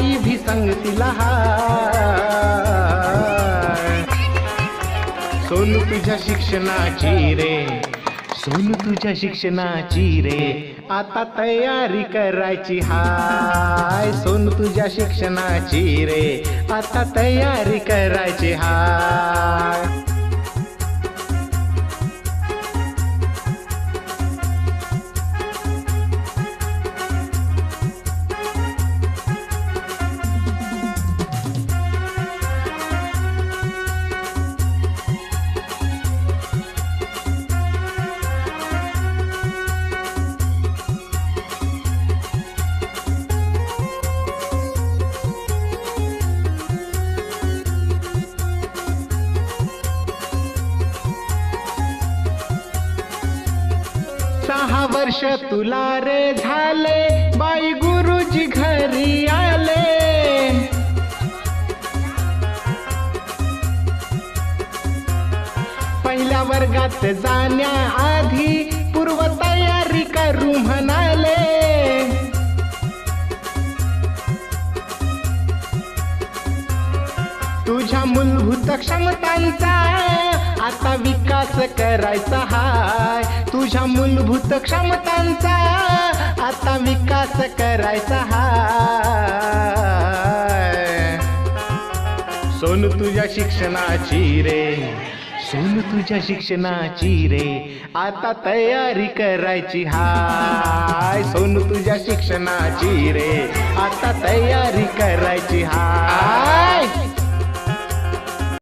आई भी सांगतील हाय. सोनू तुझ्या शिक्षणाची रे, सोनू तुझ्या शिक्षणाची रे, आता तयारी करायची हाय. सोनू तुझ्या शिक्षणाची रे, आता तयारी करायची हाय. 6 वर्ष तुला रे झाले, बाई गुरुजी घरी आले. पहिल्या वर्गात जाण्याआधी पूर्व तयारी करू म्हणाले. तुझ्या मूलभूत क्षमतांचा आता विकास करायचा हाय. तुझ्या मूलभूत क्षमतांचा आता विकास करायचा हाय. सोनू तुझ्या शिक्षणाची रे, सोनू तुझ्या शिक्षणाची रे, आता तयारी करायची हाय. सोनू तुझ्या शिक्षणाची रे, आता तयारी करायची हाय.